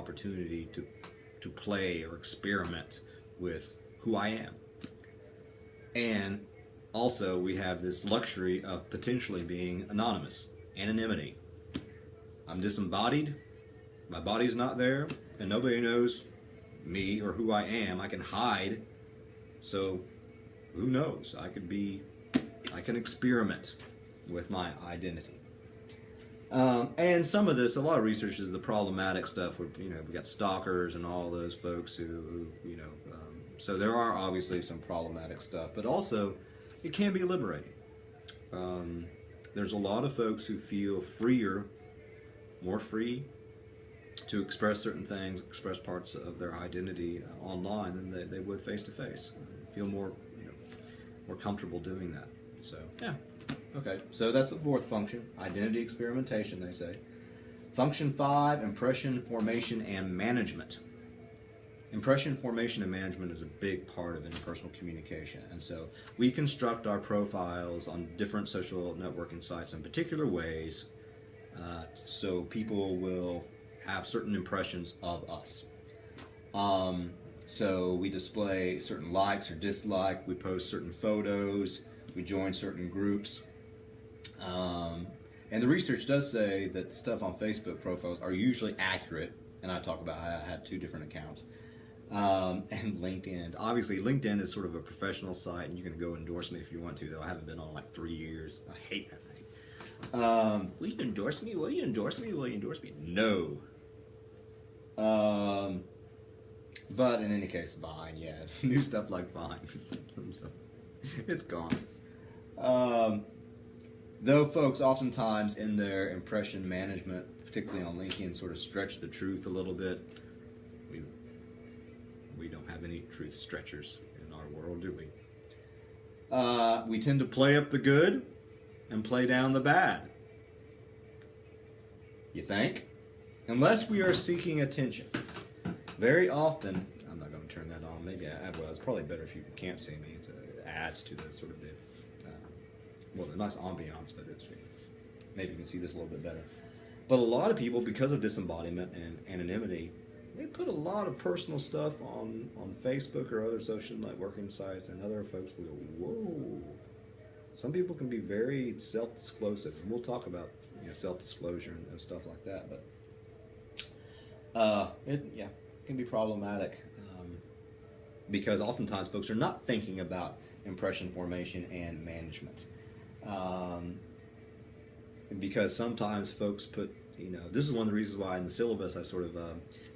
opportunity to play or experiment with who I am. And also, we have this luxury of potentially being anonymous, anonymity. I'm disembodied, my body's not there, and nobody knows me or who I am. I can hide, so who knows? I can experiment with my identity. And some of this, a lot of research is the problematic stuff where, we got stalkers and all those folks who so there are obviously some problematic stuff, but also it can be liberating. There's a lot of folks who feel more free to express certain things, express parts of their identity online than they would face to face. Feel more comfortable doing that. So yeah. Okay, so that's the fourth function, identity experimentation, they say. Function 5, impression formation and management. Impression formation and management is a big part of interpersonal communication. And so we construct our profiles on different social networking sites in particular ways so people will have certain impressions of us. So we display certain likes or dislikes, we post certain photos, we join certain groups. And the research does say that stuff on Facebook profiles are usually accurate, and I talk about how I had 2 different accounts. And LinkedIn. Obviously, LinkedIn is sort of a professional site, and you can go endorse me if you want to, though I haven't been on like 3 years. I hate that thing. Will you endorse me? Will you endorse me? Will you endorse me? No. But in any case, Vine, yeah. New stuff like Vine. So, it's gone. Though folks oftentimes in their impression management, particularly on LinkedIn, sort of stretch the truth a little bit, we don't have any truth stretchers in our world, do we? We tend to play up the good and play down the bad. You think? Unless we are seeking attention. Very often, I'm not going to turn that on. Maybe I will. It's probably better if you can't see me. It adds to the sort of the nice ambiance, but maybe you can see this a little bit better. But a lot of people, because of disembodiment and anonymity, they put a lot of personal stuff on Facebook or other social networking sites, and other folks will go, whoa. Some people can be very self-disclosive, and we'll talk about self-disclosure and stuff like that, but it can be problematic because oftentimes folks are not thinking about impression formation and management. Because sometimes folks put, this is one of the reasons why in the syllabus I sort of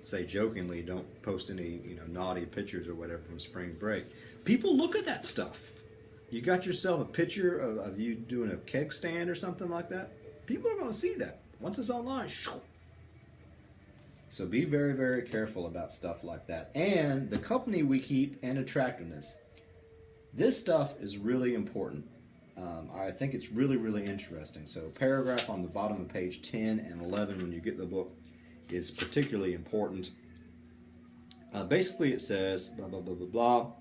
say jokingly, don't post any, naughty pictures or whatever from spring break. People look at that stuff. You got yourself a picture of you doing a keg stand or something like that. People are going to see that. Once it's online, so be very, very careful about stuff like that. And the company we keep and attractiveness. This stuff is really important. I think it's really, really interesting. So paragraph on the bottom of page 10 and 11 when you get the book is particularly important. Basically it says, blah, blah, blah, blah, blah.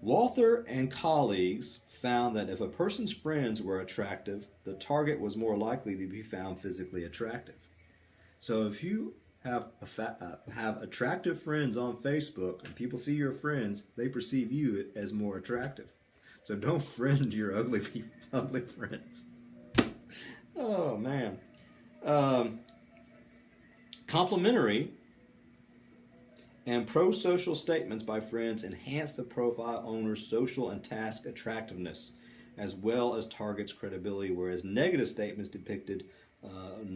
Walther and colleagues found that if a person's friends were attractive, the target was more likely to be found physically attractive. So if you have attractive friends on Facebook and people see your friends, they perceive you as more attractive. So don't friend your ugly friends. Oh, man. Complimentary and pro-social statements by friends enhance the profile owner's social and task attractiveness, as well as targets credibility, whereas negative statements depicted what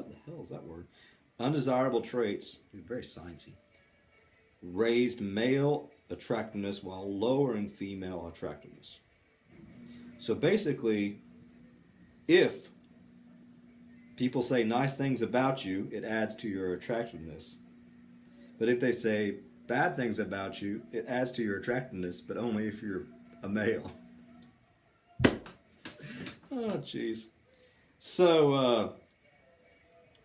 the hell is that word? Undesirable traits, very sciencey, raised male attractiveness while lowering female attractiveness. So basically, if people say nice things about you, it adds to your attractiveness. But if they say bad things about you, it adds to your attractiveness, but only if you're a male. Oh, jeez. So,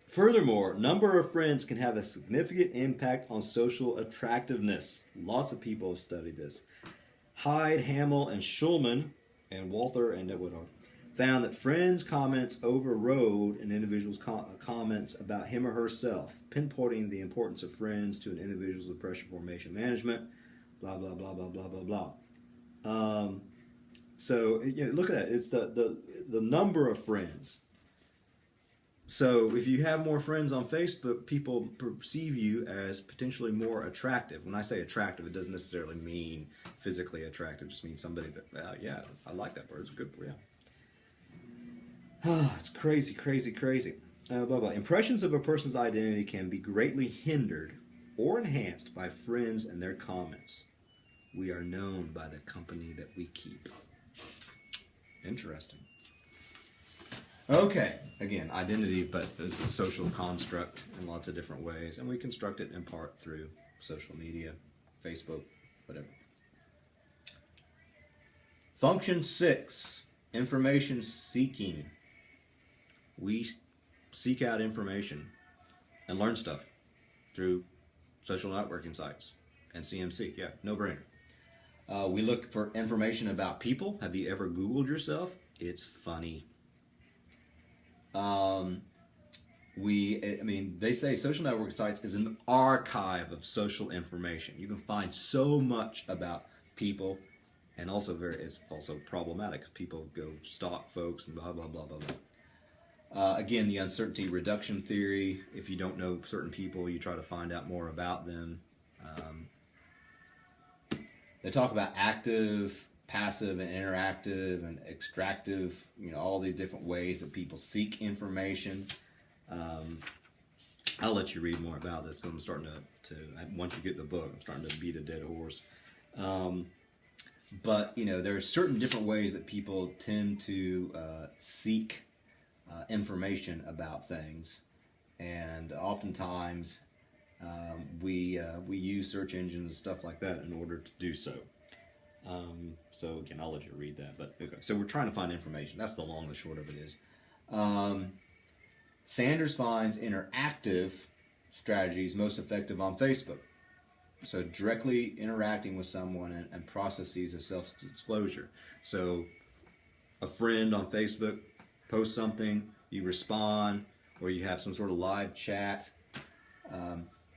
furthermore, number of friends can have a significant impact on social attractiveness. Lots of people have studied this. Hyde, Hamill, and Schulman, and Walther and Edward found that friends' comments overrode an individual's comments about him or herself, pinpointing the importance of friends to an individual's impression formation management, blah, blah, blah, blah, blah, blah, blah. So, look at that. It's the number of friends. So if you have more friends on Facebook, people perceive you as potentially more attractive. When I say attractive, it doesn't necessarily mean physically attractive. It just means somebody that, yeah, I like that person. It's good, yeah. It's crazy, crazy, crazy. Blah, blah. Impressions of a person's identity can be greatly hindered or enhanced by friends and their comments. We are known by the company that we keep. Interesting. Okay, again, identity, but is a social construct in lots of different ways, and we construct it in part through social media, Facebook, whatever. Function 6, information seeking. We seek out information and learn stuff through social networking sites and CMC. Yeah, no brainer. We look for information about people. Have you ever Googled yourself? It's funny. They say social network sites is an archive of social information. You can find so much about people, and also it's also problematic. People go stalk folks and blah, blah, blah, blah, blah. Again, the uncertainty reduction theory. If you don't know certain people, you try to find out more about them. They talk about active, passive, and interactive, and extractive, all these different ways that people seek information. I'll let you read more about this, because I'm starting to once you get the book, I'm starting to beat a dead horse. But, there are certain different ways that people tend to seek information about things. And oftentimes, we use search engines and stuff like that in order to do so. So again, I'll let you read that. But okay, so we're trying to find information. That's the long and the short of it is. Sanders finds interactive strategies most effective on Facebook. So directly interacting with someone and processes of self-disclosure. So a friend on Facebook posts something, you respond, or you have some sort of live chat.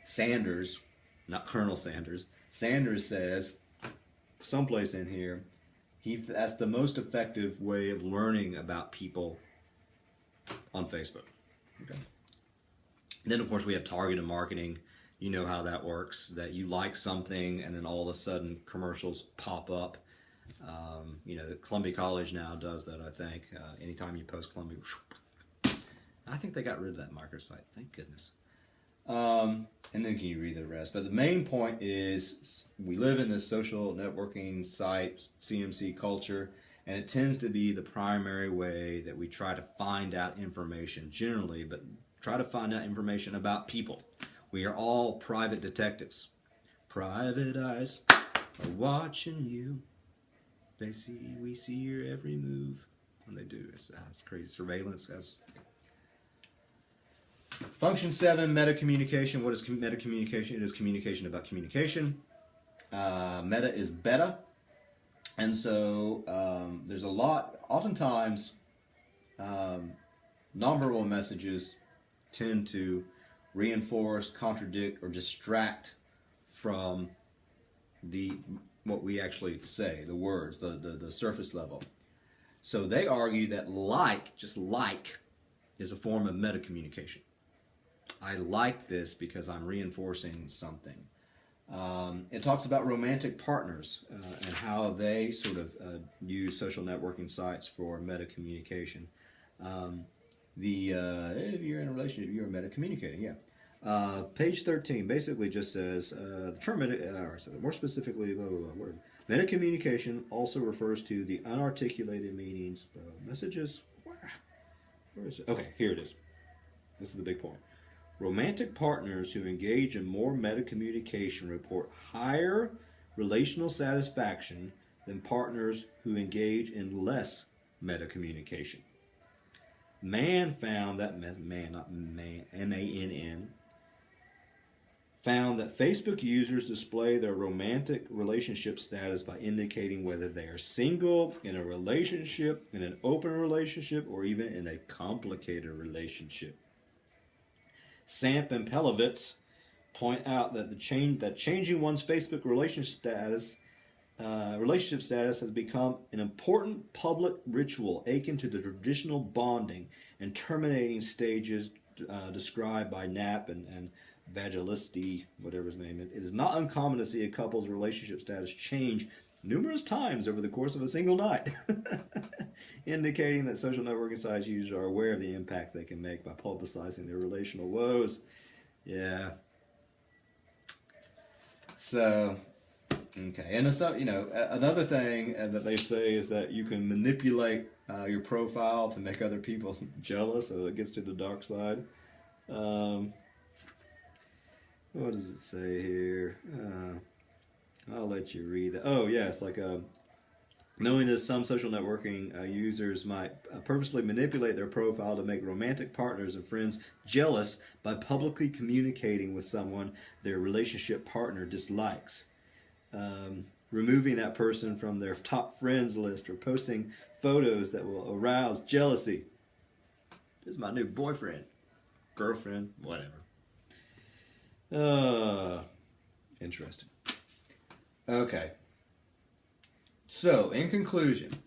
Sanders, not Colonel Sanders, Sanders says, someplace in here, that's the most effective way of learning about people on Facebook. Okay. Then, of course, we have targeted marketing. You know how that works, that you like something and then all of a sudden commercials pop up. Columbia College now does that, I think. Anytime you post Columbia, I think they got rid of that microsite. Thank goodness. And then can you read the rest? But the main point is we live in this social networking site, CMC culture, and it tends to be the primary way that we try to find out information generally, but try to find out information about people. We are all private detectives. Private eyes are watching you. We see your every move. When they do, it's crazy. Surveillance. Function 7, meta-communication. What is meta-communication? It is communication about communication. Meta is beta. And so there's a lot, oftentimes, nonverbal messages tend to reinforce, contradict, or distract from what we actually say, the words, the surface level. So they argue that just like, is a form of meta-communication. I like this because I'm reinforcing something. It talks about romantic partners and how they sort of use social networking sites for meta-communication. If you're in a relationship, you're meta-communicating, yeah. Page 13 basically just says, the term more specifically, meta-communication also refers to the unarticulated meanings of messages. Where is it? Okay, here it is. This is the big point. Romantic partners who engage in more meta-communication report higher relational satisfaction than partners who engage in less meta-communication. Mann found that M-A-N-N, found that Facebook users display their romantic relationship status by indicating whether they are single, in a relationship, in an open relationship, or even in a complicated relationship. Samp and Pelovitz point out that changing one's Facebook relationship status has become an important public ritual akin to the traditional bonding and terminating stages described by Knapp and Vagelisti, whatever his name is. It is not uncommon to see a couple's relationship status change numerous times over the course of a single night, indicating that social networking sites users are aware of the impact they can make by publicizing their relational woes. Yeah. So, okay. And so, another thing that they say is that you can manipulate your profile to make other people jealous, so it gets to the dark side. What does it say here? I'll let you read that. Oh, yeah, it's like knowing that some social networking users might purposely manipulate their profile to make romantic partners and friends jealous by publicly communicating with someone their relationship partner dislikes. Removing that person from their top friends list or posting photos that will arouse jealousy. This is my new boyfriend, girlfriend, whatever. Interesting. Okay. So, in conclusion,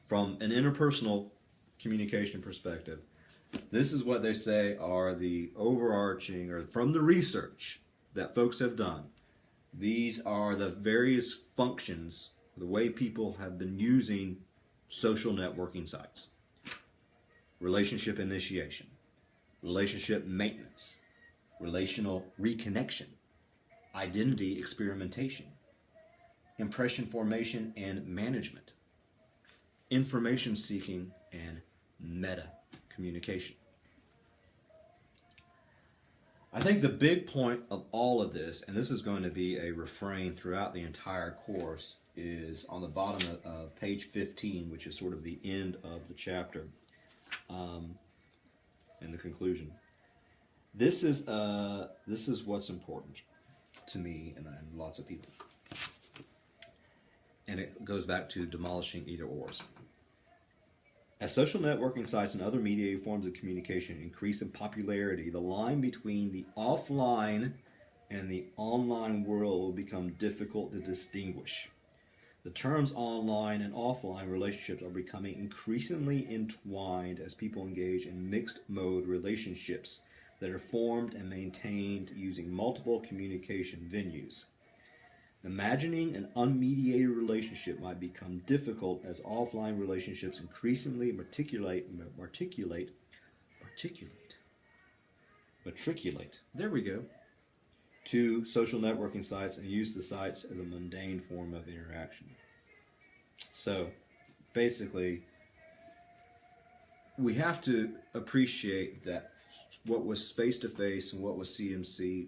from an interpersonal communication perspective, this is what they say are the overarching, or from the research that folks have done, these are the various functions, the way people have been using social networking sites. Relationship initiation, relationship maintenance, relational reconnection, identity experimentation, impression formation and management, information seeking, and meta communication. I think the big point of all of this, and this is going to be a refrain throughout the entire course, is on the bottom of page 15, which is sort of the end of the chapter, in the conclusion. This is what's important to me and lots of people. And it goes back to demolishing either ors. As social networking sites and other mediated forms of communication increase in popularity, the line between the offline and the online world will become difficult to distinguish. The terms online and offline relationships are becoming increasingly entwined as people engage in mixed mode relationships that are formed and maintained using multiple communication venues. Imagining an unmediated relationship might become difficult as offline relationships increasingly matriculate, there we go, to social networking sites and use the sites as a mundane form of interaction. So, basically, we have to appreciate that what was face-to-face and what was CMC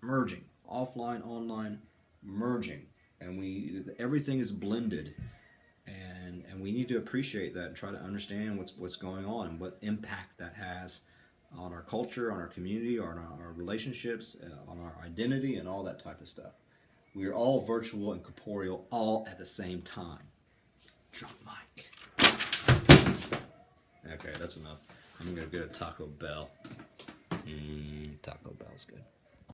merging, offline, online, merging, and everything is blended, and we need to appreciate that and try to understand what's going on and what impact that has on our culture, on our community, on our relationships, on our identity, and all that type of stuff. We are all virtual and corporeal all at the same time. Drop mic. Okay, that's enough. I'm gonna go to Taco Bell. Taco Bell's good.